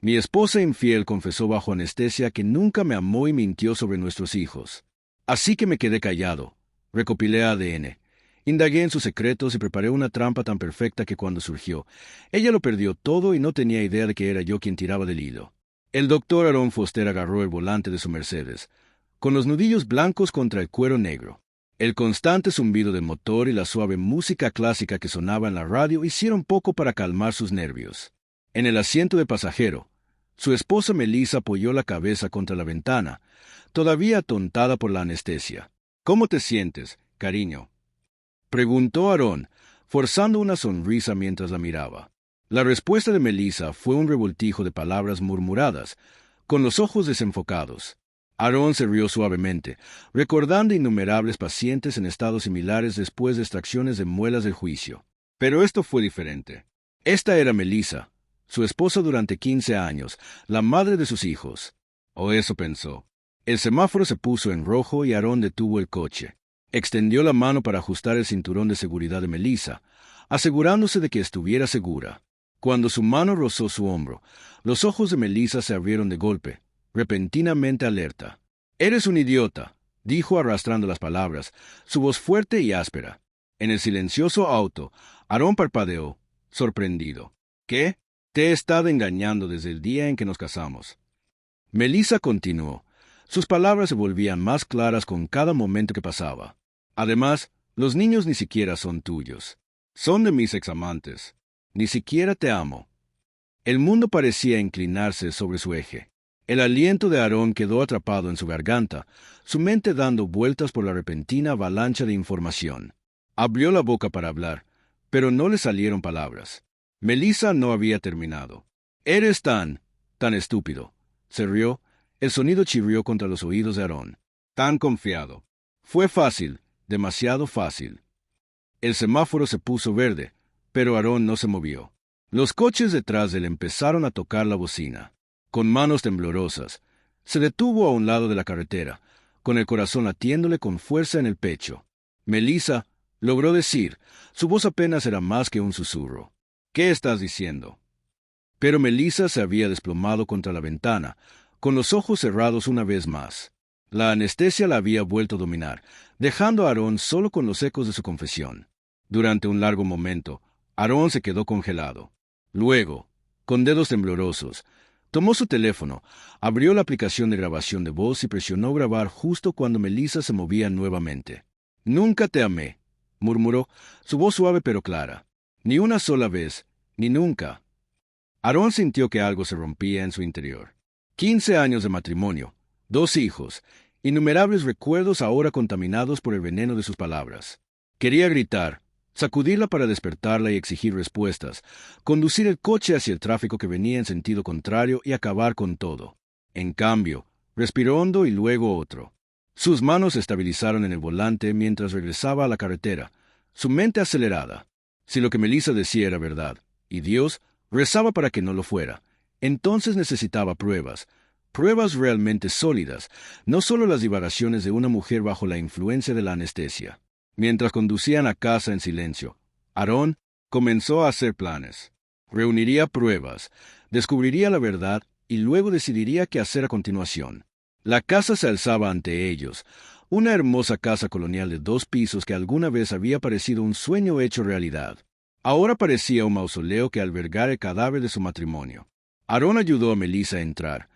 Mi esposa infiel confesó bajo anestesia que nunca me amó y mintió sobre nuestros hijos. Así que me quedé callado. Recopilé ADN. Indagué en sus secretos y preparé una trampa tan perfecta que cuando surgió, ella lo perdió todo y no tenía idea de que era yo quien tiraba del hilo. El doctor Aaron Foster agarró el volante de su Mercedes, con los nudillos blancos contra el cuero negro. El constante zumbido del motor y la suave música clásica que sonaba en la radio hicieron poco para calmar sus nervios. En el asiento de pasajero, su esposa Melissa apoyó la cabeza contra la ventana, todavía atontada por la anestesia. «¿Cómo te sientes, cariño?», preguntó Aaron, forzando una sonrisa mientras la miraba. La respuesta de Melissa fue un revoltijo de palabras murmuradas, con los ojos desenfocados. Aaron se rió suavemente, recordando innumerables pacientes en estados similares después de extracciones de muelas del juicio. Pero esto fue diferente. Esta era Melissa, su esposa durante 15 años, la madre de sus hijos. O eso pensó. El semáforo se puso en rojo y Aaron detuvo el coche. Extendió la mano para ajustar el cinturón de seguridad de Melissa, asegurándose de que estuviera segura. Cuando su mano rozó su hombro, los ojos de Melissa se abrieron de golpe, repentinamente alerta. «Eres un idiota», dijo arrastrando las palabras, su voz fuerte y áspera. En el silencioso auto, Aaron parpadeó, sorprendido. «¿Qué? Te he estado engañando desde el día en que nos casamos». Melissa continuó. Sus palabras se volvían más claras con cada momento que pasaba. «Además, los niños ni siquiera son tuyos. Son de mis examantes. Ni siquiera te amo». El mundo parecía inclinarse sobre su eje. El aliento de Aaron quedó atrapado en su garganta, su mente dando vueltas por la repentina avalancha de información. Abrió la boca para hablar, pero no le salieron palabras. Melissa no había terminado. «Eres tan estúpido», se rió. El sonido chirrió contra los oídos de Aaron. «Tan confiado». Fue fácil, demasiado fácil. El semáforo se puso verde, pero Aaron no se movió. Los coches detrás de él empezaron a tocar la bocina. Con manos temblorosas, se detuvo a un lado de la carretera, con el corazón latiéndole con fuerza en el pecho. «Melissa», logró decir, su voz apenas era más que un susurro. «¿Qué estás diciendo?». Pero Melissa se había desplomado contra la ventana, con los ojos cerrados una vez más. La anestesia la había vuelto a dominar, dejando a Aaron solo con los ecos de su confesión. Durante un largo momento, Aaron se quedó congelado. Luego, con dedos temblorosos, tomó su teléfono, abrió la aplicación de grabación de voz y presionó grabar justo cuando Melissa se movía nuevamente. «Nunca te amé», murmuró, su voz suave pero clara. «Ni una sola vez, ni nunca». Aaron sintió que algo se rompía en su interior. 15 años de matrimonio, 2 hijos, innumerables recuerdos ahora contaminados por el veneno de sus palabras. Quería gritar, sacudirla para despertarla y exigir respuestas, conducir el coche hacia el tráfico que venía en sentido contrario y acabar con todo. En cambio, respiró hondo y luego otro. Sus manos se estabilizaron en el volante mientras regresaba a la carretera, su mente acelerada. Si lo que Melissa decía era verdad, y Dios rezaba para que no lo fuera, entonces necesitaba pruebas realmente sólidas, no solo las divagaciones de una mujer bajo la influencia de la anestesia. Mientras conducían a casa en silencio, Aaron comenzó a hacer planes. Reuniría pruebas, descubriría la verdad y luego decidiría qué hacer a continuación. La casa se alzaba ante ellos, una hermosa casa colonial de 2 pisos que alguna vez había parecido un sueño hecho realidad. Ahora parecía un mausoleo que albergara el cadáver de su matrimonio. Aaron ayudó a Melissa a entrar,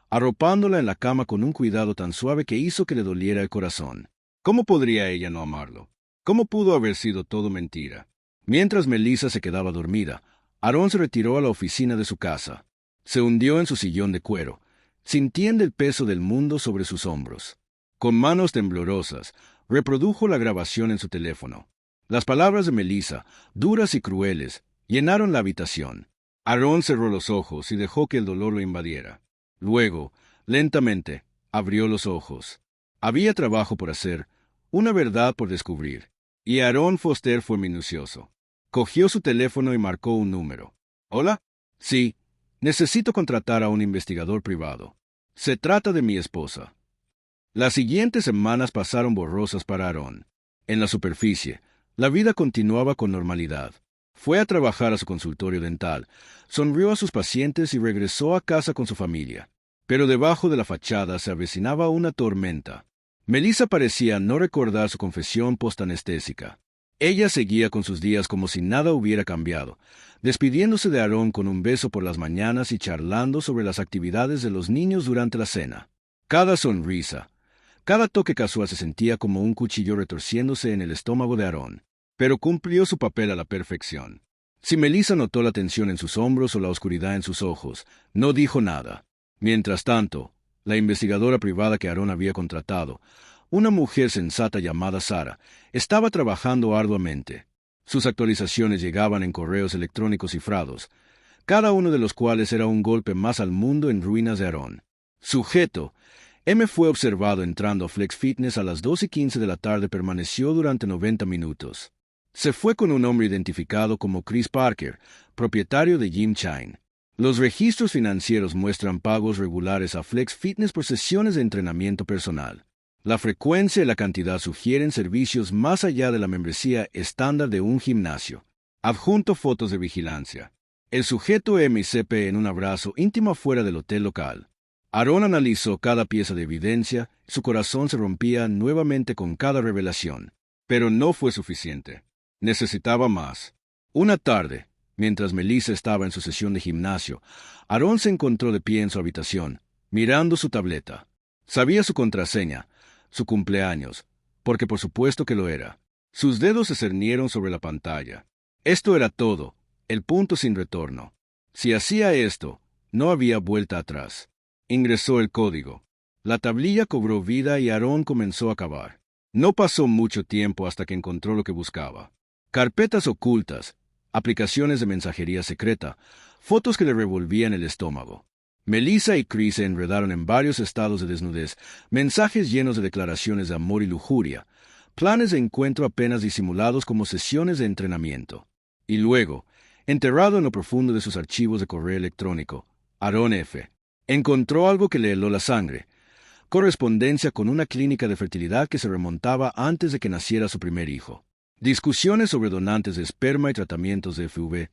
arropándola en la cama con un cuidado tan suave que hizo que le doliera el corazón. ¿Cómo podría ella no amarlo? ¿Cómo pudo haber sido todo mentira? Mientras Melissa se quedaba dormida, Aaron se retiró a la oficina de su casa. Se hundió en su sillón de cuero, sintiendo el peso del mundo sobre sus hombros. Con manos temblorosas, reprodujo la grabación en su teléfono. Las palabras de Melissa, duras y crueles, llenaron la habitación. Aaron cerró los ojos y dejó que el dolor lo invadiera. Luego, lentamente, abrió los ojos. Había trabajo por hacer, una verdad por descubrir. Y Aaron Foster fue minucioso. Cogió su teléfono y marcó un número. «¿Hola? Sí, necesito contratar a un investigador privado. Se trata de mi esposa». Las siguientes semanas pasaron borrosas para Aaron. En la superficie, la vida continuaba con normalidad. Fue a trabajar a su consultorio dental, sonrió a sus pacientes y regresó a casa con su familia. Pero debajo de la fachada se avecinaba una tormenta. Melissa parecía no recordar su confesión postanestésica. Ella seguía con sus días como si nada hubiera cambiado, despidiéndose de Aarón con un beso por las mañanas y charlando sobre las actividades de los niños durante la cena. Cada sonrisa, cada toque casual se sentía como un cuchillo retorciéndose en el estómago de Aarón, pero cumplió su papel a la perfección. Si Melissa notó la tensión en sus hombros o la oscuridad en sus ojos, no dijo nada. Mientras tanto, la investigadora privada que Aarón había contratado, una mujer sensata llamada Sara, estaba trabajando arduamente. Sus actualizaciones llegaban en correos electrónicos cifrados, cada uno de los cuales era un golpe más al mundo en ruinas de Aarón. Sujeto, M fue observado entrando a Flex Fitness a las 2:15 de la tarde. Permaneció durante 90 minutos. Se fue con un hombre identificado como Chris Parker, propietario de Gym Chain. Los registros financieros muestran pagos regulares a Flex Fitness por sesiones de entrenamiento personal. La frecuencia y la cantidad sugieren servicios más allá de la membresía estándar de un gimnasio. Adjunto fotos de vigilancia. El sujeto MCP en un abrazo íntimo fuera del hotel local. Aarón analizó cada pieza de evidencia, su corazón se rompía nuevamente con cada revelación. Pero no fue suficiente. Necesitaba más. Una tarde, mientras Melissa estaba en su sesión de gimnasio, Aarón se encontró de pie en su habitación, mirando su tableta. Sabía su contraseña, su cumpleaños, porque por supuesto que lo era. Sus dedos se cernieron sobre la pantalla. Esto era todo, el punto sin retorno. Si hacía esto, no había vuelta atrás. Ingresó el código. La tablilla cobró vida y Aarón comenzó a cavar. No pasó mucho tiempo hasta que encontró lo que buscaba. Carpetas ocultas, aplicaciones de mensajería secreta, fotos que le revolvían el estómago. Melissa y Chris se enredaron en varios estados de desnudez, mensajes llenos de declaraciones de amor y lujuria, planes de encuentro apenas disimulados como sesiones de entrenamiento. Y luego, enterrado en lo profundo de sus archivos de correo electrónico, Aarón F. encontró algo que le heló la sangre: correspondencia con una clínica de fertilidad que se remontaba antes de que naciera su primer hijo. Discusiones sobre donantes de esperma y tratamientos de FV,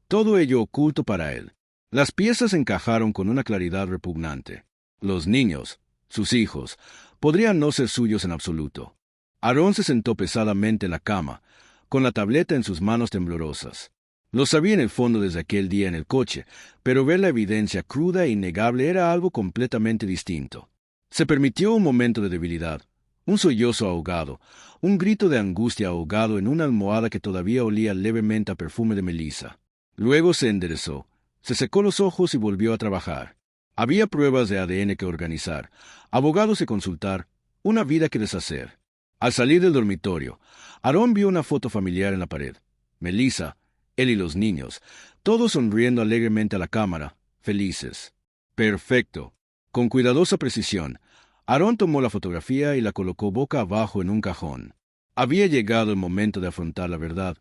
todo ello oculto para él. Las piezas encajaron con una claridad repugnante. Los niños, sus hijos, podrían no ser suyos en absoluto. Aarón se sentó pesadamente en la cama, con la tableta en sus manos temblorosas. Lo sabía en el fondo desde aquel día en el coche, pero ver la evidencia cruda e innegable era algo completamente distinto. Se permitió un momento de debilidad, un sollozo ahogado, un grito de angustia ahogado en una almohada que todavía olía levemente a perfume de melisa. Luego se enderezó, se secó los ojos y volvió a trabajar. Había pruebas de ADN que organizar, abogados que consultar, una vida que deshacer. Al salir del dormitorio, Aarón vio una foto familiar en la pared. Melissa, él y los niños, todos sonriendo alegremente a la cámara, felices. Perfecto. Con cuidadosa precisión, Aarón tomó la fotografía y la colocó boca abajo en un cajón. Había llegado el momento de afrontar la verdad,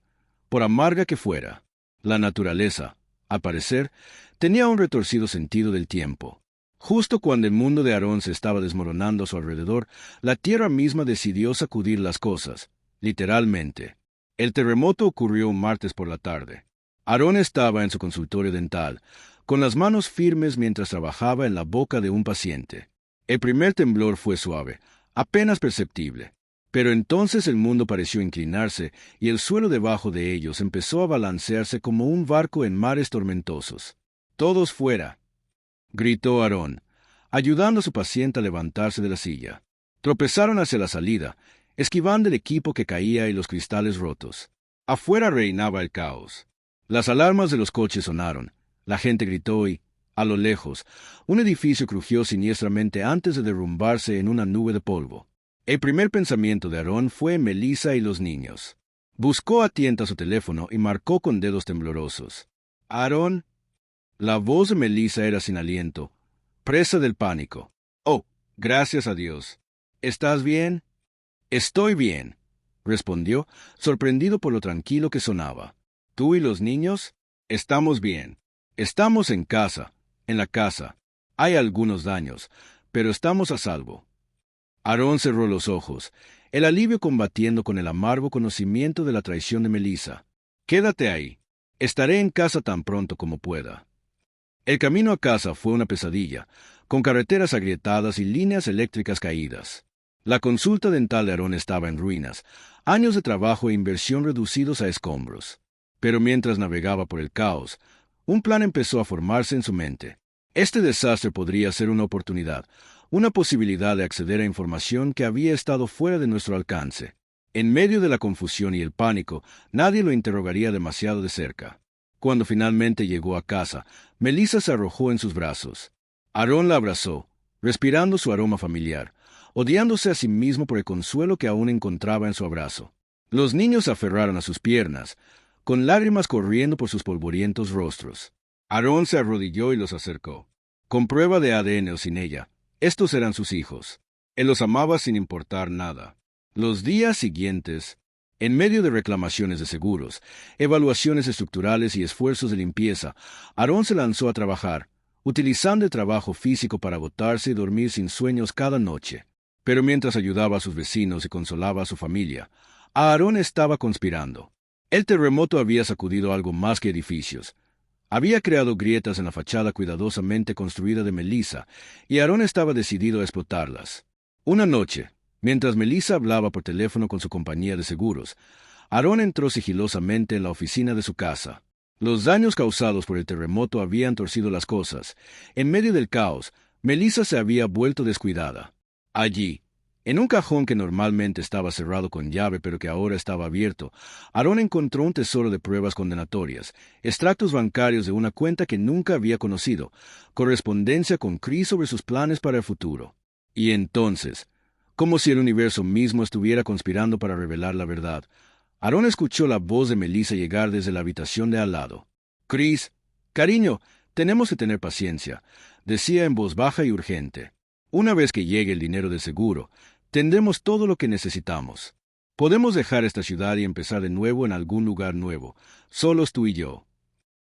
por amarga que fuera. La naturaleza, al parecer, tenía un retorcido sentido del tiempo. Justo cuando el mundo de Aarón se estaba desmoronando a su alrededor, la tierra misma decidió sacudir las cosas, literalmente. El terremoto ocurrió un martes por la tarde. Aarón estaba en su consultorio dental, con las manos firmes mientras trabajaba en la boca de un paciente. El primer temblor fue suave, apenas perceptible. Pero entonces el mundo pareció inclinarse y el suelo debajo de ellos empezó a balancearse como un barco en mares tormentosos. «Todos fuera», gritó Aarón, ayudando a su paciente a levantarse de la silla. Tropezaron hacia la salida, esquivando el equipo que caía y los cristales rotos. Afuera reinaba el caos. Las alarmas de los coches sonaron, la gente gritó y, a lo lejos, un edificio crujió siniestramente antes de derrumbarse en una nube de polvo. El primer pensamiento de Aarón fue en Melissa y los niños. Buscó a tienta su teléfono y marcó con dedos temblorosos. «Aarón». La voz de Melissa era sin aliento, presa del pánico. «Oh, gracias a Dios. ¿Estás bien?» «Estoy bien», respondió, sorprendido por lo tranquilo que sonaba. «¿Tú y los niños?» «Estamos bien. Estamos en casa, en la casa. Hay algunos daños, pero estamos a salvo». Aarón cerró los ojos, el alivio combatiendo con el amargo conocimiento de la traición de Melissa. «Quédate ahí», Estaré en casa tan pronto como pueda. El camino a casa fue una pesadilla, con carreteras agrietadas y líneas eléctricas caídas. La consulta dental de Aarón estaba en ruinas, años de trabajo e inversión reducidos a escombros. Pero mientras navegaba por el caos, un plan empezó a formarse en su mente. Este desastre podría ser una oportunidad, una posibilidad de acceder a información que había estado fuera de nuestro alcance. En medio de la confusión y el pánico, nadie lo interrogaría demasiado de cerca. Cuando finalmente llegó a casa, Melissa se arrojó en sus brazos. Aarón la abrazó, respirando su aroma familiar, odiándose a sí mismo por el consuelo que aún encontraba en su abrazo. Los niños se aferraron a sus piernas, con lágrimas corriendo por sus polvorientos rostros. Aarón se arrodilló y los acercó. Con prueba de ADN o sin ella, estos eran sus hijos. Él los amaba sin importar nada. Los días siguientes, en medio de reclamaciones de seguros, evaluaciones estructurales y esfuerzos de limpieza, Aarón se lanzó a trabajar, utilizando el trabajo físico para agotarse y dormir sin sueños cada noche. Pero mientras ayudaba a sus vecinos y consolaba a su familia, Aarón estaba conspirando. El terremoto había sacudido algo más que edificios. Había creado grietas en la fachada cuidadosamente construida de Melissa, y Aarón estaba decidido a explotarlas. Una noche, mientras Melissa hablaba por teléfono con su compañía de seguros, Aarón entró sigilosamente en la oficina de su casa. Los daños causados por el terremoto habían torcido las cosas. En medio del caos, Melissa se había vuelto descuidada. Allí, en un cajón que normalmente estaba cerrado con llave pero que ahora estaba abierto, Aarón encontró un tesoro de pruebas condenatorias, extractos bancarios de una cuenta que nunca había conocido, correspondencia con Chris sobre sus planes para el futuro. Y entonces, como si el universo mismo estuviera conspirando para revelar la verdad, Aarón escuchó la voz de Melissa llegar desde la habitación de al lado. «Chris, cariño, tenemos que tener paciencia», decía en voz baja y urgente. «Una vez que llegue el dinero del seguro, tendremos todo lo que necesitamos. Podemos dejar esta ciudad y empezar de nuevo en algún lugar nuevo, solos tú y yo».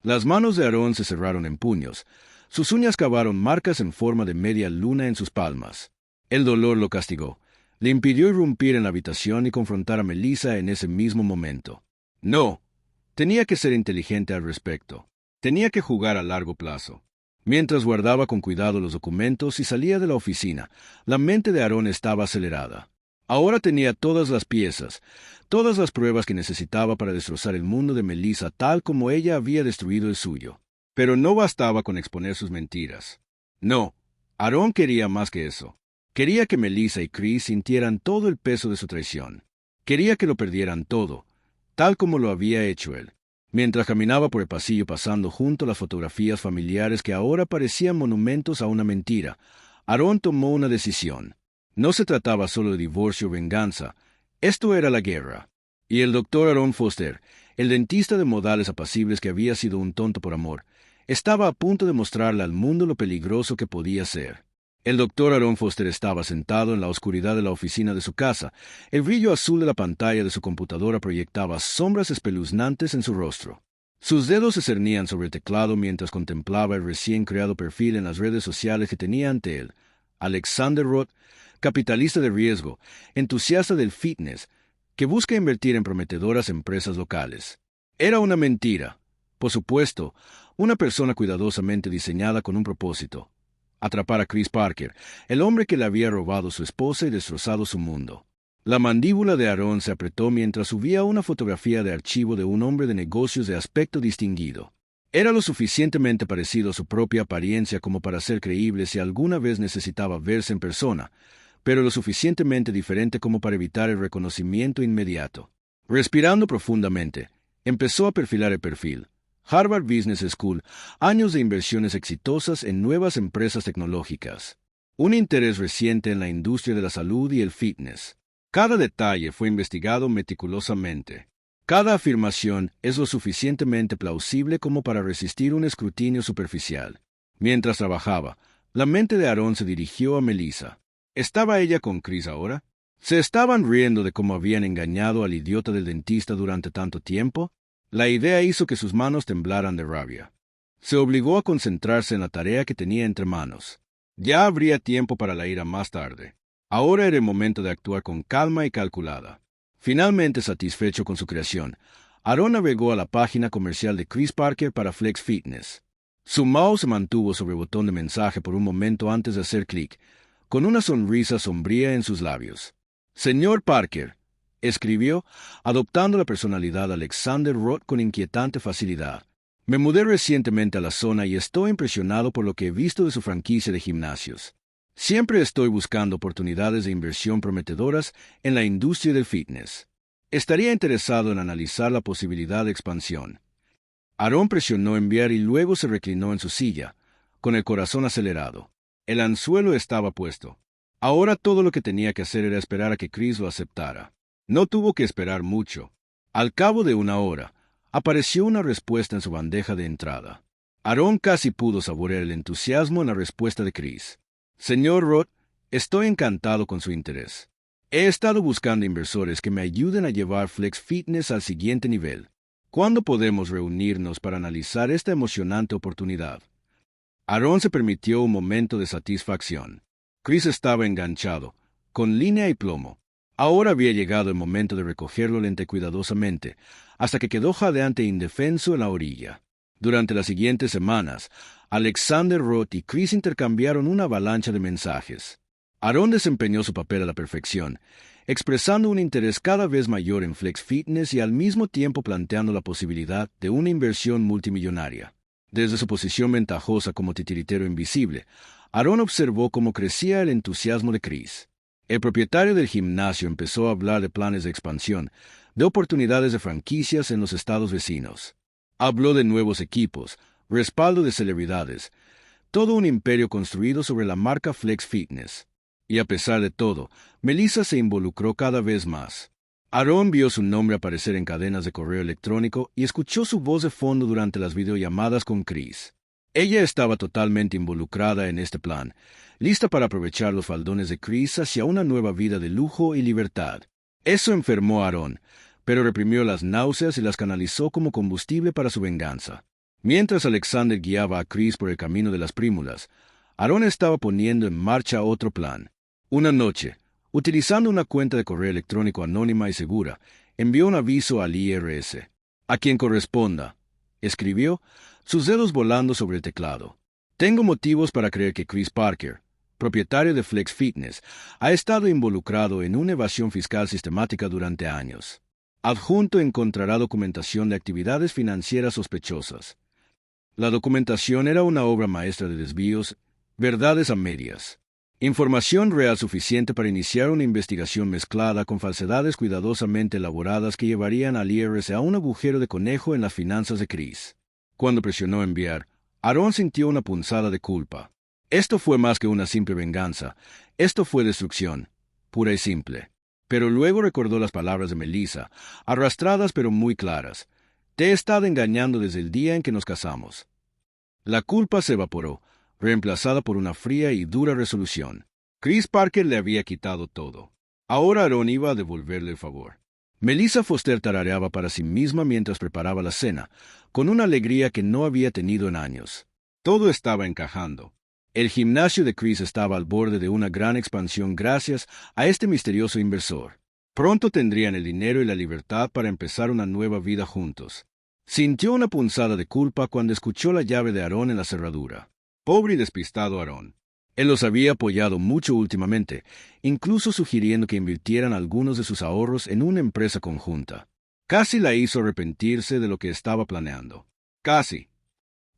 Las manos de Aarón se cerraron en puños. Sus uñas cavaron marcas en forma de media luna en sus palmas. El dolor lo castigó. Le impidió irrumpir en la habitación y confrontar a Melissa en ese mismo momento. No, tenía que ser inteligente al respecto. Tenía que jugar a largo plazo. Mientras guardaba con cuidado los documentos y salía de la oficina, la mente de Aarón estaba acelerada. Ahora tenía todas las piezas, todas las pruebas que necesitaba para destrozar el mundo de Melissa tal como ella había destruido el suyo. Pero no bastaba con exponer sus mentiras. No, Aarón quería más que eso. Quería que Melissa y Chris sintieran todo el peso de su traición. Quería que lo perdieran todo, tal como lo había hecho él. Mientras caminaba por el pasillo pasando junto a las fotografías familiares que ahora parecían monumentos a una mentira, Aarón tomó una decisión. No se trataba solo de divorcio o venganza, esto era la guerra. Y el doctor Aaron Foster, el dentista de modales apacibles que había sido un tonto por amor, estaba a punto de mostrarle al mundo lo peligroso que podía ser. El doctor Aaron Foster estaba sentado en la oscuridad de la oficina de su casa. El brillo azul de la pantalla de su computadora proyectaba sombras espeluznantes en su rostro. Sus dedos se cernían sobre el teclado mientras contemplaba el recién creado perfil en las redes sociales que tenía ante él. Alexander Roth, capitalista de riesgo, entusiasta del fitness, que busca invertir en prometedoras empresas locales. Era una mentira. Por supuesto, una persona cuidadosamente diseñada con un propósito: atrapar a Chris Parker, el hombre que le había robado su esposa y destrozado su mundo. La mandíbula de Aarón se apretó mientras subía una fotografía de archivo de un hombre de negocios de aspecto distinguido. Era lo suficientemente parecido a su propia apariencia como para ser creíble si alguna vez necesitaba verse en persona, pero lo suficientemente diferente como para evitar el reconocimiento inmediato. Respirando profundamente, empezó a perfilar el perfil. Harvard Business School, años de inversiones exitosas en nuevas empresas tecnológicas. Un interés reciente en la industria de la salud y el fitness. Cada detalle fue investigado meticulosamente. Cada afirmación es lo suficientemente plausible como para resistir un escrutinio superficial. Mientras trabajaba, la mente de Aarón se dirigió a Melissa. ¿Estaba ella con Chris ahora? ¿Se estaban riendo de cómo habían engañado al idiota del dentista durante tanto tiempo? La idea hizo que sus manos temblaran de rabia. Se obligó a concentrarse en la tarea que tenía entre manos. Ya habría tiempo para la ira más tarde. Ahora era el momento de actuar con calma y calculada. Finalmente satisfecho con su creación, Aaron navegó a la página comercial de Chris Parker para Flex Fitness. Su mouse se mantuvo sobre el botón de mensaje por un momento antes de hacer clic, con una sonrisa sombría en sus labios. Señor Parker, escribió, adoptando la personalidad de Alexander Roth con inquietante facilidad. Me mudé recientemente a la zona y estoy impresionado por lo que he visto de su franquicia de gimnasios. Siempre estoy buscando oportunidades de inversión prometedoras en la industria del fitness. Estaría interesado en analizar la posibilidad de expansión. Aaron presionó enviar y luego se reclinó en su silla, con el corazón acelerado. El anzuelo estaba puesto. Ahora todo lo que tenía que hacer era esperar a que Chris lo aceptara. No tuvo que esperar mucho. Al cabo de una hora, apareció una respuesta en su bandeja de entrada. Aaron casi pudo saborear el entusiasmo en la respuesta de Chris. Señor Roth, estoy encantado con su interés. He estado buscando inversores que me ayuden a llevar Flex Fitness al siguiente nivel. ¿Cuándo podemos reunirnos para analizar esta emocionante oportunidad? Aaron se permitió un momento de satisfacción. Chris estaba enganchado, con línea y plomo. Ahora había llegado el momento de recogerlo lente cuidadosamente, hasta que quedó jadeante e indefenso en la orilla. Durante las siguientes semanas, Alexander Roth y Chris intercambiaron una avalancha de mensajes. Aaron desempeñó su papel a la perfección, expresando un interés cada vez mayor en Flex Fitness y al mismo tiempo planteando la posibilidad de una inversión multimillonaria. Desde su posición ventajosa como titiritero invisible, Aaron observó cómo crecía el entusiasmo de Chris. El propietario del gimnasio empezó a hablar de planes de expansión, de oportunidades de franquicias en los estados vecinos. Habló de nuevos equipos, respaldo de celebridades, todo un imperio construido sobre la marca Flex Fitness. Y a pesar de todo, Melissa se involucró cada vez más. Aaron vio su nombre aparecer en cadenas de correo electrónico y escuchó su voz de fondo durante las videollamadas con Chris. Ella estaba totalmente involucrada en este plan, lista para aprovechar los faldones de Chris hacia una nueva vida de lujo y libertad. Eso enfermó a Aaron, pero reprimió las náuseas y las canalizó como combustible para su venganza. Mientras Alexander guiaba a Chris por el camino de las prímulas, Aaron estaba poniendo en marcha otro plan. Una noche, utilizando una cuenta de correo electrónico anónima y segura, envió un aviso al IRS. A quien corresponda, escribió, sus dedos volando sobre el teclado. Tengo motivos para creer que Chris Parker, propietario de Flex Fitness, ha estado involucrado en una evasión fiscal sistemática durante años. Adjunto encontrará documentación de actividades financieras sospechosas. La documentación era una obra maestra de desvíos, verdades a medias. Información real suficiente para iniciar una investigación mezclada con falsedades cuidadosamente elaboradas que llevarían al IRS a un agujero de conejo en las finanzas de Chris. Cuando presionó enviar, Aaron sintió una punzada de culpa. Esto fue más que una simple venganza. Esto fue destrucción, pura y simple. Pero luego recordó las palabras de Melissa, arrastradas pero muy claras. Te he estado engañando desde el día en que nos casamos. La culpa se evaporó, reemplazada por una fría y dura resolución. Chris Parker le había quitado todo. Ahora Aaron iba a devolverle el favor. Melissa Foster tarareaba para sí misma mientras preparaba la cena, con una alegría que no había tenido en años. Todo estaba encajando. El gimnasio de Chris estaba al borde de una gran expansión gracias a este misterioso inversor. Pronto tendrían el dinero y la libertad para empezar una nueva vida juntos. Sintió una punzada de culpa cuando escuchó la llave de Aaron en la cerradura. Pobre y despistado Aaron. Él los había apoyado mucho últimamente, incluso sugiriendo que invirtieran algunos de sus ahorros en una empresa conjunta. Casi la hizo arrepentirse de lo que estaba planeando. Casi.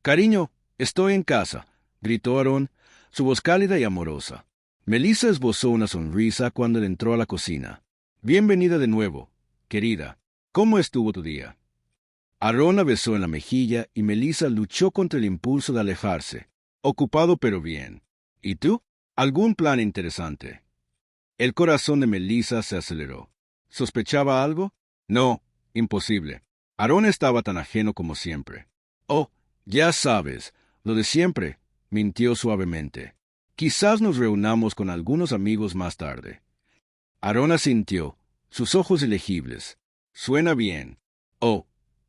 Cariño, estoy en casa, gritó Aaron, su voz cálida y amorosa. Melissa esbozó una sonrisa cuando él entró a la cocina. Bienvenida de nuevo, querida. ¿Cómo estuvo tu día? Aaron la besó en la mejilla y Melissa luchó contra el impulso de alejarse. Ocupado pero bien. ¿Y tú? ¿Algún plan interesante? El corazón de Melissa se aceleró. ¿Sospechaba algo? No, imposible. Aaron estaba tan ajeno como siempre. Oh, ya sabes, lo de siempre, mintió suavemente. Quizás nos reunamos con algunos amigos más tarde. Aaron asintió, sus ojos ilegibles. Suena bien. Oh,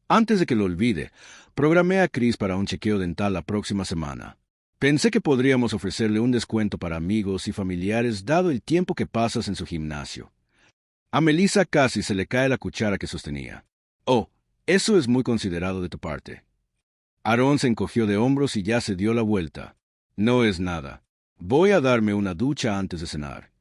antes de que lo olvide, programé a Chris para un chequeo dental la próxima semana. Pensé que podríamos ofrecerle un descuento para amigos y familiares dado el tiempo que pasas en su gimnasio. A Melissa casi se le cae la cuchara que sostenía. Oh, Eso es muy considerado de tu parte. Aarón se encogió de hombros y ya se dio la vuelta. No es nada. Voy a darme una ducha antes de cenar.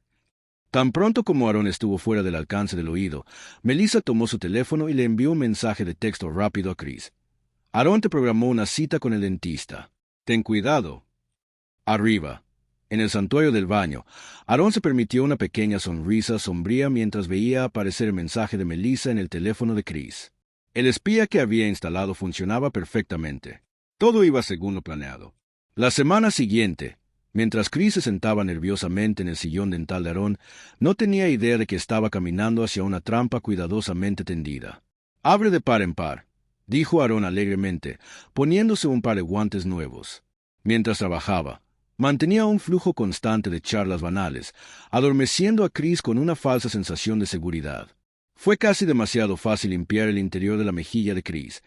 Tan pronto como Aarón estuvo fuera del alcance del oído, Melissa tomó su teléfono y le envió un mensaje de texto rápido a Chris. Aarón te programó una cita con el dentista. Ten cuidado. Arriba, en el santuario del baño, Aarón se permitió una pequeña sonrisa sombría mientras veía aparecer el mensaje de Melissa en el teléfono de Chris. El espía que había instalado funcionaba perfectamente. Todo iba según lo planeado. La semana siguiente, mientras Chris se sentaba nerviosamente en el sillón dental de Aarón, no tenía idea de que estaba caminando hacia una trampa cuidadosamente tendida. Abre de par en par, dijo Aarón alegremente, poniéndose un par de guantes nuevos. Mientras trabajaba, mantenía un flujo constante de charlas banales, adormeciendo a Chris con una falsa sensación de seguridad. Fue casi demasiado fácil limpiar el interior de la mejilla de Chris.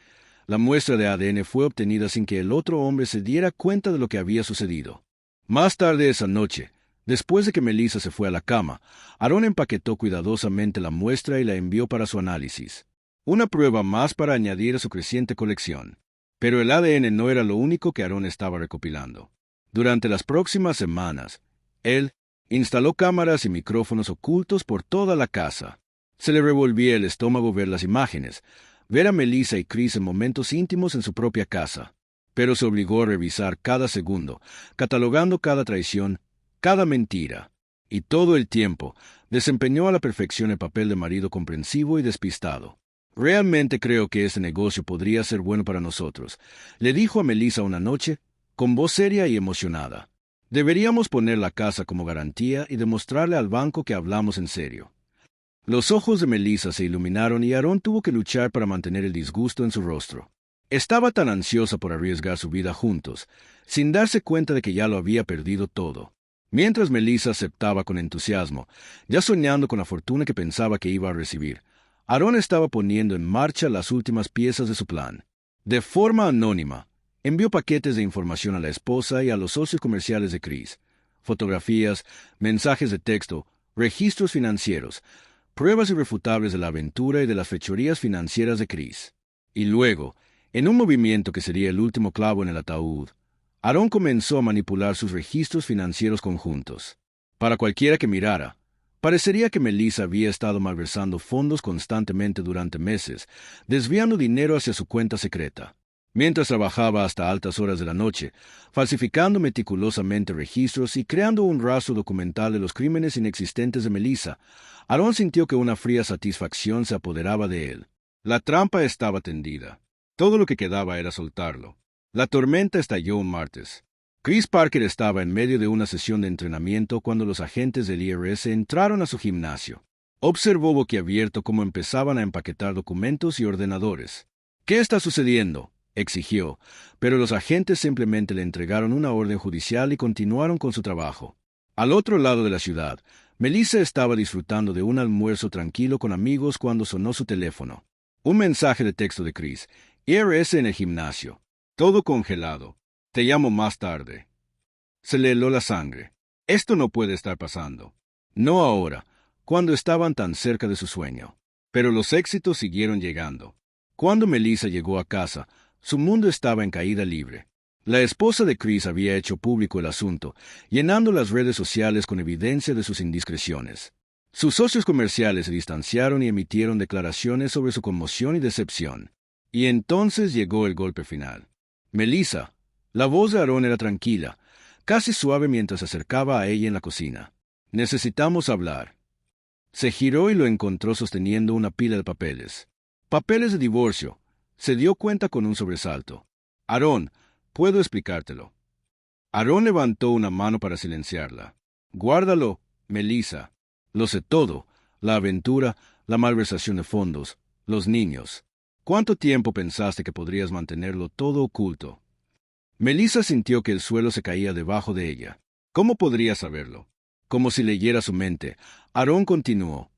La muestra de ADN fue obtenida sin que el otro hombre se diera cuenta de lo que había sucedido. Más tarde esa noche, después de que Melissa se fue a la cama, Aarón empaquetó cuidadosamente la muestra y la envió para su análisis. Una prueba más para añadir a su creciente colección. Pero el ADN no era lo único que Aarón estaba recopilando. Durante las próximas semanas, él instaló cámaras y micrófonos ocultos por toda la casa. Se le revolvía el estómago ver las imágenes, ver a Melissa y Chris en momentos íntimos en su propia casa. Pero se obligó a revisar cada segundo, catalogando cada traición, cada mentira. Y todo el tiempo desempeñó a la perfección el papel de marido comprensivo y despistado. Realmente creo que este negocio podría ser bueno para nosotros, le dijo a Melissa una noche, con voz seria y emocionada. Deberíamos poner la casa como garantía y demostrarle al banco que hablamos en serio. Los ojos de Melissa se iluminaron y Aarón tuvo que luchar para mantener el disgusto en su rostro. Estaba tan ansiosa por arriesgar su vida juntos, sin darse cuenta de que ya lo había perdido todo. Mientras Melissa aceptaba con entusiasmo, ya soñando con la fortuna que pensaba que iba a recibir, Aarón estaba poniendo en marcha las últimas piezas de su plan. De forma anónima, envió paquetes de información a la esposa y a los socios comerciales de Chris, fotografías, mensajes de texto, registros financieros, pruebas irrefutables de la aventura y de las fechorías financieras de Chris. Y luego, en un movimiento que sería el último clavo en el ataúd, Aarón comenzó a manipular sus registros financieros conjuntos. Para cualquiera que mirara, parecería que Melissa había estado malversando fondos constantemente durante meses, desviando dinero hacia su cuenta secreta. Mientras trabajaba hasta altas horas de la noche, falsificando meticulosamente registros y creando un rastro documental de los crímenes inexistentes de Melissa, Aarón sintió que una fría satisfacción se apoderaba de él. La trampa estaba tendida. Todo lo que quedaba era soltarlo. La tormenta estalló un martes. Chris Parker estaba en medio de una sesión de entrenamiento cuando los agentes del IRS entraron a su gimnasio. Observó boquiabierto cómo empezaban a empaquetar documentos y ordenadores. «¿Qué está sucediendo?», exigió, pero los agentes simplemente le entregaron una orden judicial y continuaron con su trabajo. Al otro lado de la ciudad, Melissa estaba disfrutando de un almuerzo tranquilo con amigos cuando sonó su teléfono. Un mensaje de texto de Chris. IRS en el gimnasio. Todo congelado. Te llamo más tarde. Se le heló la sangre. Esto no puede estar pasando. No ahora, cuando estaban tan cerca de su sueño. Pero los éxitos siguieron llegando. Cuando Melissa llegó a casa, su mundo estaba en caída libre. La esposa de Chris había hecho público el asunto, llenando las redes sociales con evidencia de sus indiscreciones. Sus socios comerciales se distanciaron y emitieron declaraciones sobre su conmoción y decepción. Y entonces llegó el golpe final. Melissa, la voz de Aarón era tranquila, casi suave mientras se acercaba a ella en la cocina. «Necesitamos hablar». Se giró y lo encontró sosteniendo una pila de papeles. «Papeles de divorcio», se dio cuenta con un sobresalto. «Aarón, puedo explicártelo». Aarón levantó una mano para silenciarla. «Guárdalo, Melissa. Lo sé todo, la aventura, la malversación de fondos, los niños. ¿Cuánto tiempo pensaste que podrías mantenerlo todo oculto?» Melissa sintió que el suelo se caía debajo de ella. ¿Cómo podría saberlo? Como si leyera su mente, Aarón continuó.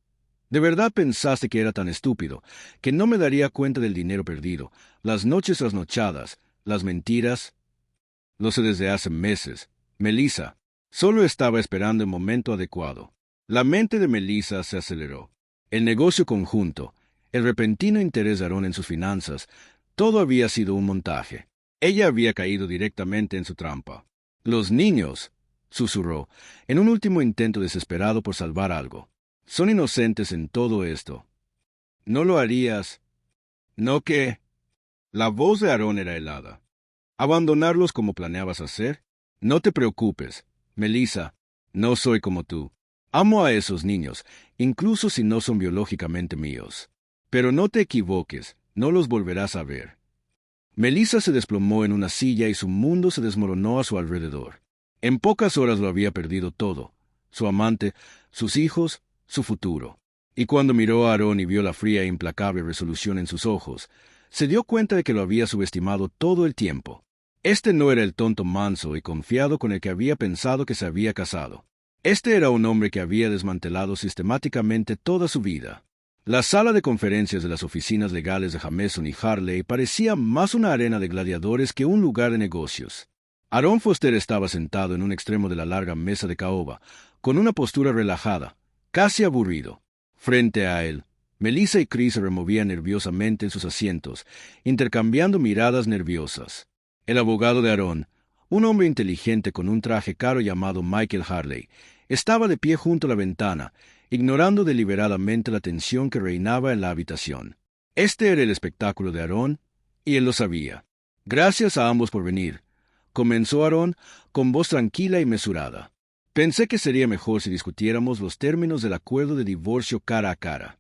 «¿De verdad pensaste que era tan estúpido, que no me daría cuenta del dinero perdido, las noches trasnochadas, las mentiras?» «Lo sé desde hace meses, Melissa. Solo estaba esperando el momento adecuado». La mente de Melissa se aceleró. El negocio conjunto, El repentino interés de Aarón en sus finanzas, todo había sido un montaje. Ella había caído directamente en su trampa. Los niños, susurró, en un último intento desesperado por salvar algo. Son inocentes en todo esto. ¿No lo harías? ¿No qué? La voz de Aarón era helada. ¿Abandonarlos como planeabas hacer? No te preocupes, Melissa. No soy como tú. Amo a esos niños, incluso si no son biológicamente míos. Pero no te equivoques, no los volverás a ver. Melissa se desplomó en una silla y su mundo se desmoronó a su alrededor. En pocas horas lo había perdido todo: su amante, sus hijos, su futuro. Y cuando miró a Aarón y vio la fría e implacable resolución en sus ojos, se dio cuenta de que lo había subestimado todo el tiempo. Este no era el tonto manso y confiado con el que había pensado que se había casado. Este era un hombre que había desmantelado sistemáticamente toda su vida. La sala de conferencias de las oficinas legales de Jameson y Harley parecía más una arena de gladiadores que un lugar de negocios. Aaron Foster estaba sentado en un extremo de la larga mesa de caoba, con una postura relajada, casi aburrido. Frente a él, Melissa y Chris se removían nerviosamente en sus asientos, intercambiando miradas nerviosas. El abogado de Aaron, un hombre inteligente con un traje caro llamado Michael Harley, estaba de pie junto a la ventana, ignorando deliberadamente la tensión que reinaba en la habitación. Este era el espectáculo de Aarón, y él lo sabía. Gracias a ambos por venir, comenzó Aarón con voz tranquila y mesurada. Pensé que sería mejor si discutiéramos los términos del acuerdo de divorcio cara a cara.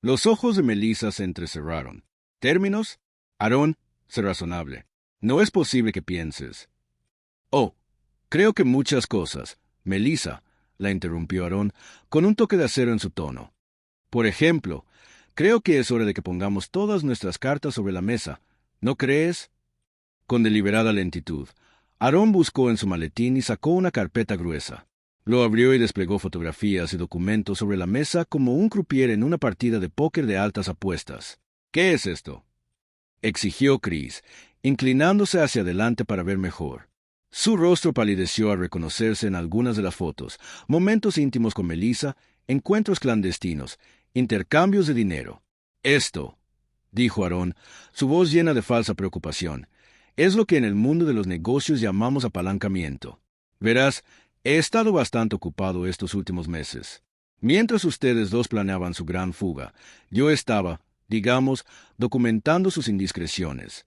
Los ojos de Melissa se entrecerraron. ¿Términos? Aarón, sé razonable. No es posible que pienses. Oh, creo que muchas cosas, Melissa, la interrumpió Aarón, con un toque de acero en su tono. Por ejemplo, creo que es hora de que pongamos todas nuestras cartas sobre la mesa. ¿No crees? Con deliberada lentitud, Aarón buscó en su maletín y sacó una carpeta gruesa. Lo abrió y desplegó fotografías y documentos sobre la mesa como un croupier en una partida de póker de altas apuestas. ¿Qué es esto?, exigió Chris, inclinándose hacia adelante para ver mejor. Su rostro palideció al reconocerse en algunas de las fotos: momentos íntimos con Melissa, encuentros clandestinos, intercambios de dinero. Esto, dijo Aarón, su voz llena de falsa preocupación, es lo que en el mundo de los negocios llamamos apalancamiento. Verás, he estado bastante ocupado estos últimos meses. Mientras ustedes dos planeaban su gran fuga, yo estaba, digamos, documentando sus indiscreciones.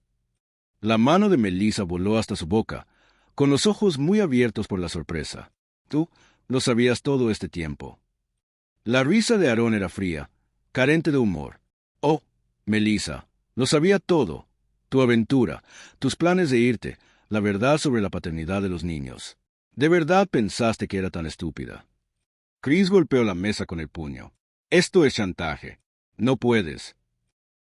La mano de Melissa voló hasta su boca, con los ojos muy abiertos por la sorpresa. Tú lo sabías todo este tiempo. La risa de Aarón era fría, carente de humor. Oh, Melissa, lo sabía todo. Tu aventura, tus planes de irte, la verdad sobre la paternidad de los niños. ¿De verdad pensaste que era tan estúpida? Chris golpeó la mesa con el puño. Esto es chantaje. No puedes.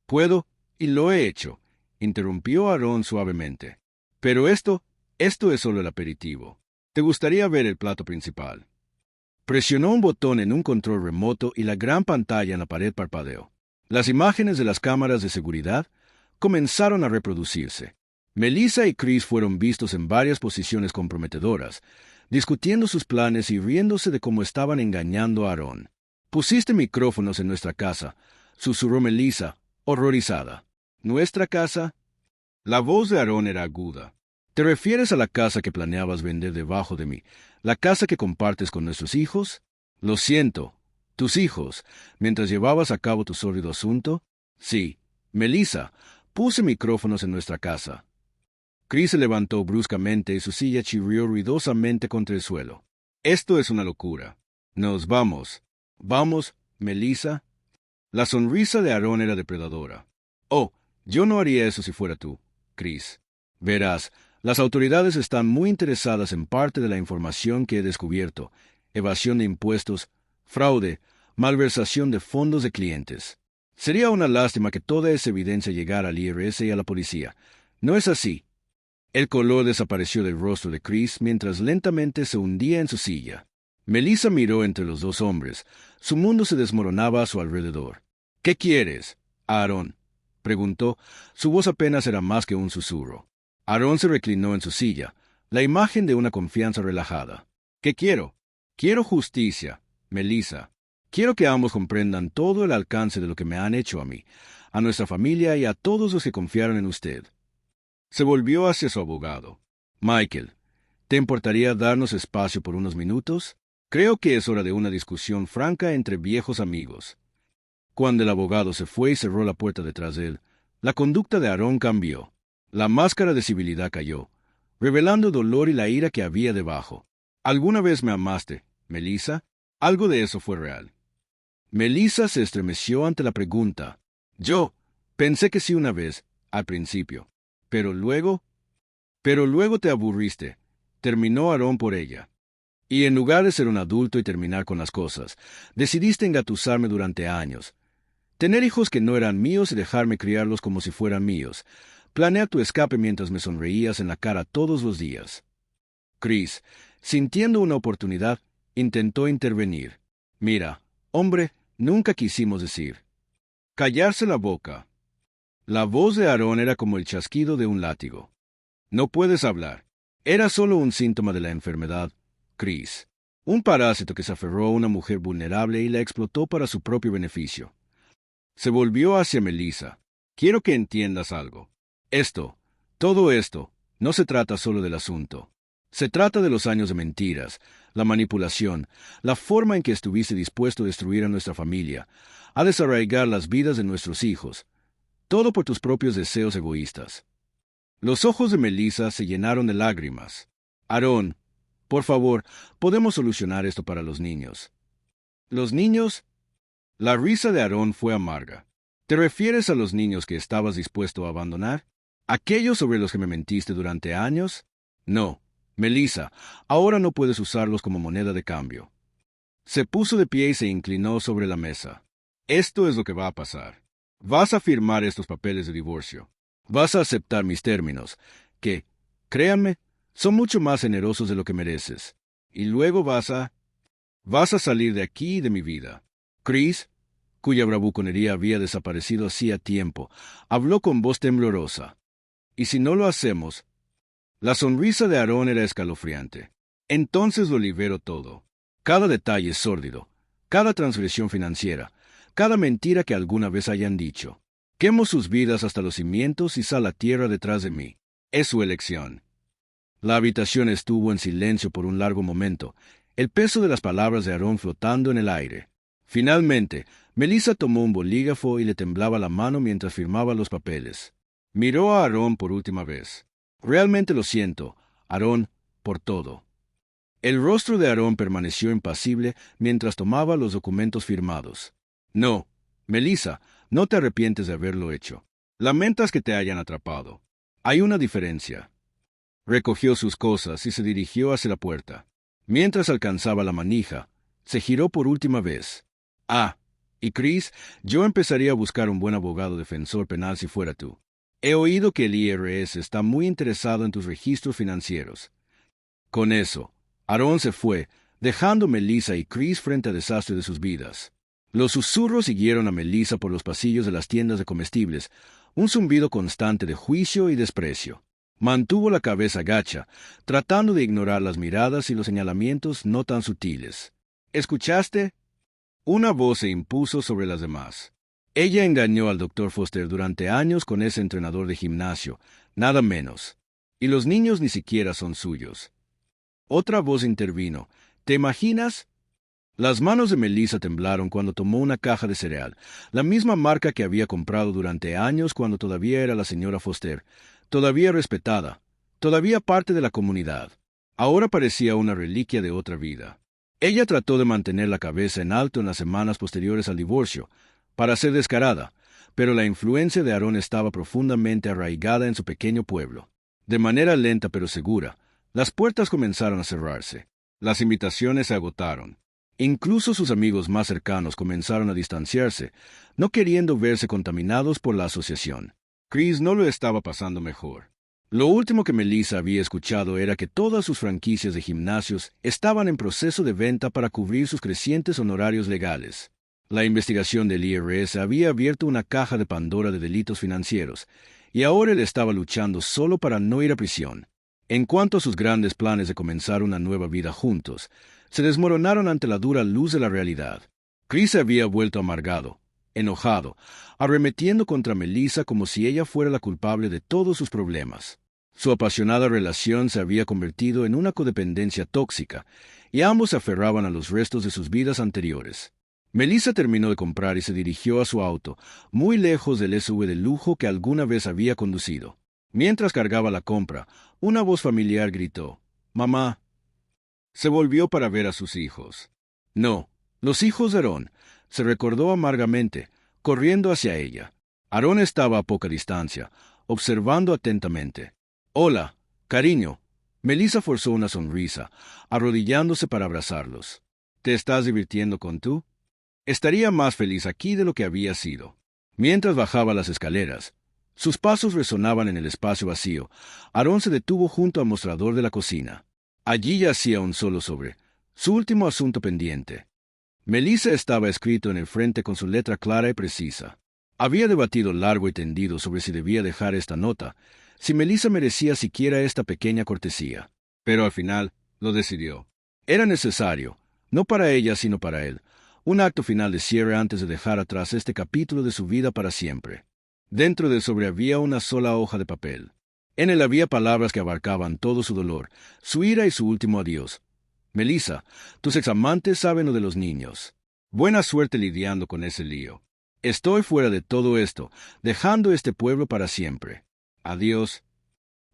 Puedo, y lo he hecho, interrumpió Aarón suavemente. Pero esto es solo el aperitivo. ¿Te gustaría ver el plato principal? Presionó un botón en un control remoto y la gran pantalla en la pared parpadeó. Las imágenes de las cámaras de seguridad comenzaron a reproducirse. Melissa y Chris fueron vistos en varias posiciones comprometedoras, discutiendo sus planes y riéndose de cómo estaban engañando a Aarón. Pusiste micrófonos en nuestra casa, susurró Melissa, horrorizada. ¿Nuestra casa? La voz de Aarón era aguda. ¿Te refieres a la casa que planeabas vender debajo de mí, la casa que compartes con nuestros hijos? Lo siento. ¿Tus hijos, mientras llevabas a cabo tu sórdido asunto? Sí. Melissa, puse micrófonos en nuestra casa. Chris se levantó bruscamente y su silla chirrió ruidosamente contra el suelo. Esto es una locura. Nos vamos. Vamos, Melissa. La sonrisa de Aarón era depredadora. Oh, yo no haría eso si fuera tú, Chris. Verás, las autoridades están muy interesadas en parte de la información que he descubierto: evasión de impuestos, fraude, malversación de fondos de clientes. Sería una lástima que toda esa evidencia llegara al IRS y a la policía. ¿No es así? El color desapareció del rostro de Chris mientras lentamente se hundía en su silla. Melissa miró entre los dos hombres. Su mundo se desmoronaba a su alrededor. ¿Qué quieres, Aarón?, preguntó. Su voz apenas era más que un susurro. Aarón se reclinó en su silla, la imagen de una confianza relajada. ¿Qué quiero? Quiero justicia, Melissa. Quiero que ambos comprendan todo el alcance de lo que me han hecho a mí, a nuestra familia y a todos los que confiaron en usted. Se volvió hacia su abogado. Michael, ¿te importaría darnos espacio por unos minutos? Creo que es hora de una discusión franca entre viejos amigos. Cuando el abogado se fue y cerró la puerta detrás de él, la conducta de Aarón cambió. La máscara de civilidad cayó, revelando el dolor y la ira que había debajo. ¿Alguna vez me amaste, Melissa? Algo de eso fue real. Melissa se estremeció ante la pregunta. Yo pensé que sí una vez, al principio. Pero luego te aburriste. Terminó Aarón por ella. Y en lugar de ser un adulto y terminar con las cosas, decidiste engatusarme durante años. Tener hijos que no eran míos y dejarme criarlos como si fueran míos. Planea tu escape mientras me sonreías en la cara todos los días. Chris, sintiendo una oportunidad, intentó intervenir. Mira, hombre, nunca quisimos decir. Callarse la boca. La voz de Aarón era como el chasquido de un látigo. No puedes hablar. Era solo un síntoma de la enfermedad, Chris. Un parásito que se aferró a una mujer vulnerable y la explotó para su propio beneficio. Se volvió hacia Melissa. Quiero que entiendas algo. Todo esto, no se trata solo del asunto. Se trata de los años de mentiras, la manipulación, la forma en que estuviste dispuesto a destruir a nuestra familia, a desarraigar las vidas de nuestros hijos. Todo por tus propios deseos egoístas. Los ojos de Melissa se llenaron de lágrimas. Aarón, por favor, podemos solucionar esto para los niños. ¿Los niños? La risa de Aarón fue amarga. ¿Te refieres a los niños que estabas dispuesto a abandonar? ¿Aquellos sobre los que me mentiste durante años? No, Melissa, ahora no puedes usarlos como moneda de cambio. Se puso de pie y se inclinó sobre la mesa. Esto es lo que va a pasar. Vas a firmar estos papeles de divorcio. Vas a aceptar mis términos, que, créanme, son mucho más generosos de lo que mereces. Y luego vas a salir de aquí y de mi vida. Chris, cuya bravuconería había desaparecido hacía tiempo, habló con voz temblorosa. ¿Y si no lo hacemos? La sonrisa de Aarón era escalofriante. Entonces lo libero todo. Cada detalle sórdido, cada transgresión financiera, cada mentira que alguna vez hayan dicho. Quemo sus vidas hasta los cimientos y sal a tierra detrás de mí. Es su elección. La habitación estuvo en silencio por un largo momento, el peso de las palabras de Aarón flotando en el aire. Finalmente, Melissa tomó un bolígrafo y le temblaba la mano mientras firmaba los papeles. Miró a Aarón por última vez. Realmente lo siento, Aarón, por todo. El rostro de Aarón permaneció impasible mientras tomaba los documentos firmados. No, Melissa, no te arrepientes de haberlo hecho. Lamentas que te hayan atrapado. Hay una diferencia. Recogió sus cosas y se dirigió hacia la puerta. Mientras alcanzaba la manija, se giró por última vez. Y Chris, yo empezaría a buscar un buen abogado defensor penal si fuera tú. He oído que el IRS está muy interesado en tus registros financieros. Con eso, Aarón se fue, dejando a Melissa y Chris frente al desastre de sus vidas. Los susurros siguieron a Melissa por los pasillos de las tiendas de comestibles, un zumbido constante de juicio y desprecio. Mantuvo la cabeza gacha, tratando de ignorar las miradas y los señalamientos no tan sutiles. ¿Escuchaste? Una voz se impuso sobre las demás. Ella engañó al Dr. Foster durante años con ese entrenador de gimnasio, nada menos. Y los niños ni siquiera son suyos. Otra voz intervino. ¿Te imaginas? Las manos de Melissa temblaron cuando tomó una caja de cereal, la misma marca que había comprado durante años cuando todavía era la señora Foster, todavía respetada, todavía parte de la comunidad. Ahora parecía una reliquia de otra vida. Ella trató de mantener la cabeza en alto en las semanas posteriores al divorcio, para ser descarada, pero la influencia de Aarón estaba profundamente arraigada en su pequeño pueblo. De manera lenta pero segura, las puertas comenzaron a cerrarse. Las invitaciones se agotaron. Incluso sus amigos más cercanos comenzaron a distanciarse, no queriendo verse contaminados por la asociación. Chris no lo estaba pasando mejor. Lo último que Melissa había escuchado era que todas sus franquicias de gimnasios estaban en proceso de venta para cubrir sus crecientes honorarios legales. La investigación del IRS había abierto una caja de Pandora de delitos financieros, y ahora él estaba luchando solo para no ir a prisión. En cuanto a sus grandes planes de comenzar una nueva vida juntos, se desmoronaron ante la dura luz de la realidad. Chris se había vuelto amargado, enojado, arremetiendo contra Melissa como si ella fuera la culpable de todos sus problemas. Su apasionada relación se había convertido en una codependencia tóxica, y ambos se aferraban a los restos de sus vidas anteriores. Melissa terminó de comprar y se dirigió a su auto, muy lejos del SUV de lujo que alguna vez había conducido. Mientras cargaba la compra, una voz familiar gritó: «¡Mamá!». Se volvió para ver a sus hijos. No, los hijos de Aarón. Se recordó amargamente, corriendo hacia ella. Aarón estaba a poca distancia, observando atentamente. «Hola, cariño». Melissa forzó una sonrisa, arrodillándose para abrazarlos. «¿Te estás divirtiendo con tú? Estaría más feliz aquí de lo que había sido». Mientras bajaba las escaleras, sus pasos resonaban en el espacio vacío. Aarón se detuvo junto al mostrador de la cocina. Allí yacía un solo sobre, su último asunto pendiente. Melissa estaba escrito en el frente con su letra clara y precisa. Había debatido largo y tendido sobre si debía dejar esta nota, si Melissa merecía siquiera esta pequeña cortesía. Pero al final lo decidió. Era necesario, no para ella sino para él, un acto final de cierre antes de dejar atrás este capítulo de su vida para siempre. Dentro del sobre había una sola hoja de papel. En él había palabras que abarcaban todo su dolor, su ira y su último adiós. «Melissa, tus examantes saben lo de los niños. Buena suerte lidiando con ese lío. Estoy fuera de todo esto, dejando este pueblo para siempre. Adiós».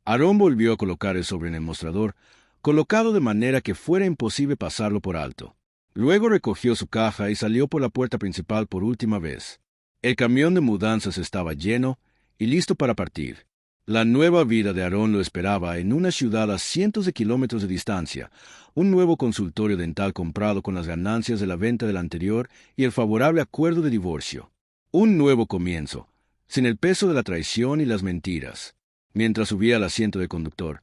Aarón volvió a colocar el sobre en el mostrador, colocado de manera que fuera imposible pasarlo por alto. Luego recogió su caja y salió por la puerta principal por última vez. El camión de mudanzas estaba lleno y listo para partir. La nueva vida de Aarón lo esperaba en una ciudad a cientos de kilómetros de distancia, un nuevo consultorio dental comprado con las ganancias de la venta del anterior y el favorable acuerdo de divorcio. Un nuevo comienzo, sin el peso de la traición y las mentiras. Mientras subía al asiento de conductor,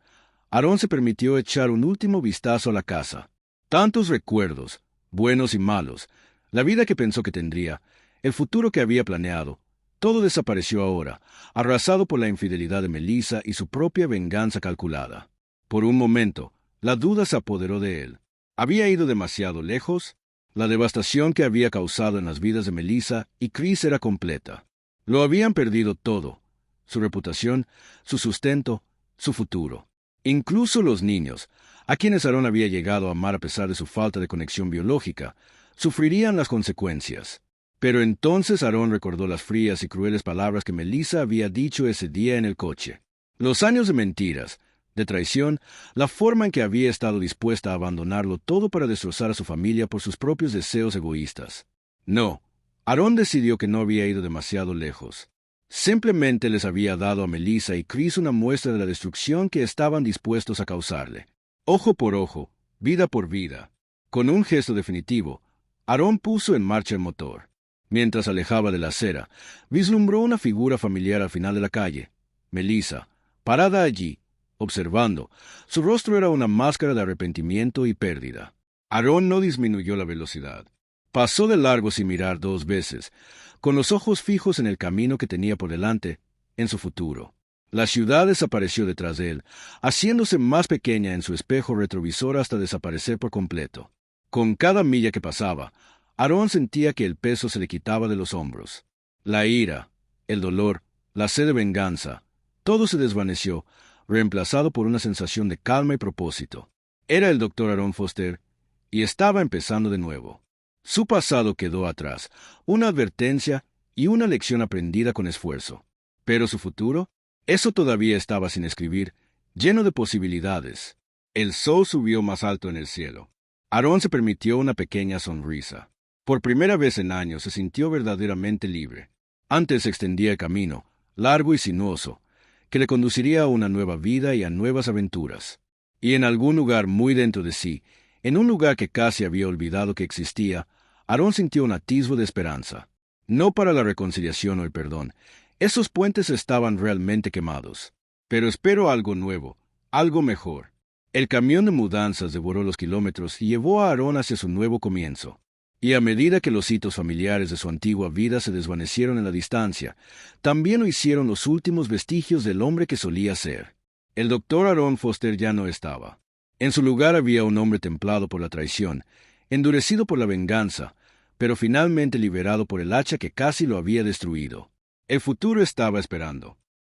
Aarón se permitió echar un último vistazo a la casa. Tantos recuerdos, buenos y malos, la vida que pensó que tendría, el futuro que había planeado. Todo desapareció ahora, arrasado por la infidelidad de Melissa y su propia venganza calculada. Por un momento, la duda se apoderó de él. ¿Había ido demasiado lejos? La devastación que había causado en las vidas de Melissa y Chris era completa. Lo habían perdido todo: su reputación, su sustento, su futuro. Incluso los niños, a quienes Aarón había llegado a amar a pesar de su falta de conexión biológica, sufrirían las consecuencias. Pero entonces Aarón recordó las frías y crueles palabras que Melissa había dicho ese día en el coche. Los años de mentiras, de traición, la forma en que había estado dispuesta a abandonarlo todo para destrozar a su familia por sus propios deseos egoístas. No, Aarón decidió que no había ido demasiado lejos. Simplemente les había dado a Melissa y Chris una muestra de la destrucción que estaban dispuestos a causarle. Ojo por ojo, vida por vida. Con un gesto definitivo, Aarón puso en marcha el motor. Mientras alejaba de la acera, vislumbró una figura familiar al final de la calle. Melissa, parada allí, observando. Su rostro era una máscara de arrepentimiento y pérdida. Aarón no disminuyó la velocidad. Pasó de largo sin mirar dos veces, con los ojos fijos en el camino que tenía por delante, en su futuro. La ciudad desapareció detrás de él, haciéndose más pequeña en su espejo retrovisor hasta desaparecer por completo. Con cada milla que pasaba, Aarón sentía que el peso se le quitaba de los hombros. La ira, el dolor, la sed de venganza, todo se desvaneció, reemplazado por una sensación de calma y propósito. Era el Dr. Aarón Foster, y estaba empezando de nuevo. Su pasado quedó atrás, una advertencia y una lección aprendida con esfuerzo. Pero su futuro, eso todavía estaba sin escribir, lleno de posibilidades. El sol subió más alto en el cielo. Aarón se permitió una pequeña sonrisa. Por primera vez en años se sintió verdaderamente libre. Antes extendía el camino, largo y sinuoso, que le conduciría a una nueva vida y a nuevas aventuras. Y en algún lugar muy dentro de sí, en un lugar que casi había olvidado que existía, Aarón sintió un atisbo de esperanza. No para la reconciliación o el perdón. Esos puentes estaban realmente quemados. Pero esperó algo nuevo, algo mejor. El camión de mudanzas devoró los kilómetros y llevó a Aarón hacia su nuevo comienzo. Y a medida que los hitos familiares de su antigua vida se desvanecieron en la distancia, también lo hicieron los últimos vestigios del hombre que solía ser. El Dr. Aarón Foster ya no estaba. En su lugar había un hombre templado por la traición, endurecido por la venganza, pero finalmente liberado por el hacha que casi lo había destruido. El futuro estaba esperando.